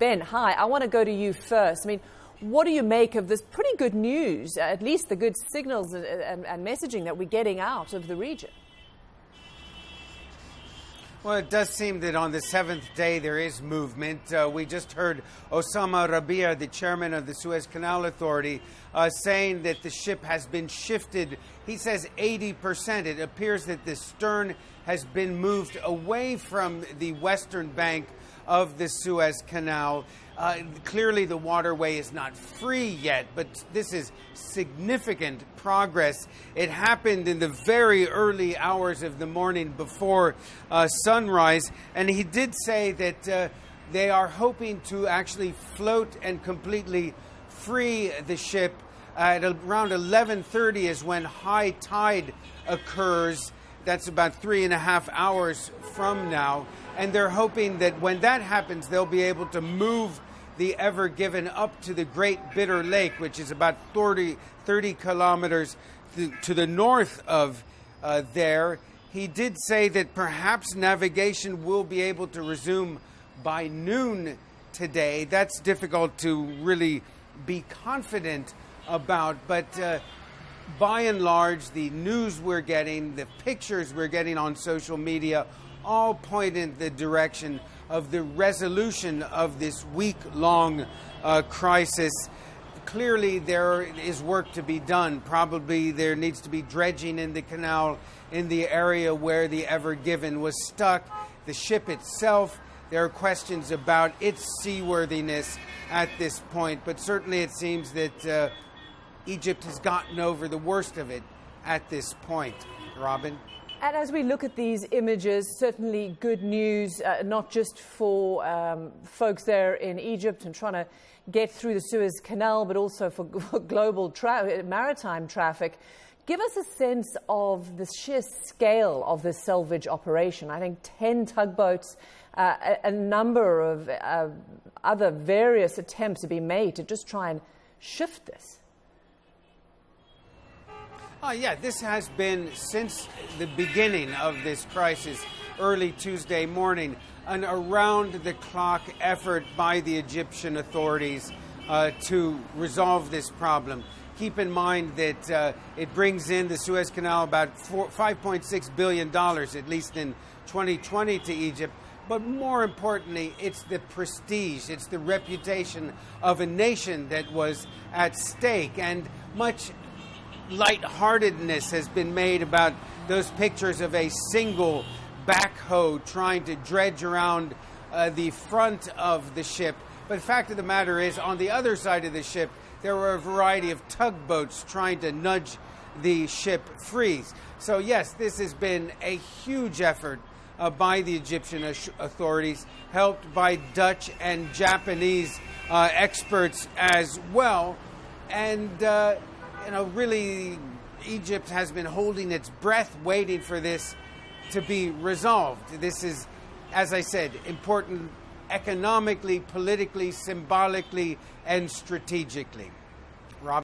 Ben, hi, I want to go to you first. I mean, what do you make of this pretty good news, at least the good signals and messaging that we're getting out of the region? Well, it does seem that on the seventh day there is movement. We just heard Osama Rabia, the chairman of the Suez Canal Authority, saying that the ship has been shifted. He says 80%. It appears that the stern has been moved away from the western bank of the Suez Canal. Clearly the waterway is not free yet, but this is significant progress. It happened in the very early hours of the morning before sunrise, and he did say that they are hoping to actually float and completely free the ship. At around 11:30 is when high tide occurs. That's about 3.5 hours from now. And they're hoping that when that happens, they'll be able to move the Ever Given up to the Great Bitter Lake, which is about 30 kilometers to the north of there. He did say that perhaps navigation will be able to resume by noon today. That's difficult to really be confident about, but by and large, the news we're getting, the pictures we're getting on social media, all point in the direction of the resolution of this week-long crisis. Clearly, there is work to be done. Probably there needs to be dredging in the canal in the area where the Ever Given was stuck. The ship itself, there are questions about its seaworthiness at this point, but certainly it seems that Egypt has gotten over the worst of it at this point. Robin? And as we look at these images, certainly good news, not just for folks there in Egypt and trying to get through the Suez Canal, but also for global maritime traffic. Give us a sense of the sheer scale of this salvage operation. I think 10 tugboats, a number of other various attempts have been made to just try and shift this. Yeah, this has been, since the beginning of this crisis, early Tuesday morning, an around-the-clock effort by the Egyptian authorities to resolve this problem. Keep in mind that it brings in the Suez Canal about $5.6 billion, at least in 2020, to Egypt. But more importantly, it's the prestige, it's the reputation of a nation that was at stake, and much lightheartedness has been made about those pictures of a single backhoe trying to dredge around the front of the ship. But the fact of the matter is, on the other side of the ship, there were a variety of tugboats trying to nudge the ship free. So yes, this has been a huge effort by the Egyptian authorities, helped by Dutch and Japanese experts as well. And really, Egypt has been holding its breath, waiting for this to be resolved. This is, as I said, important economically, politically, symbolically, and strategically.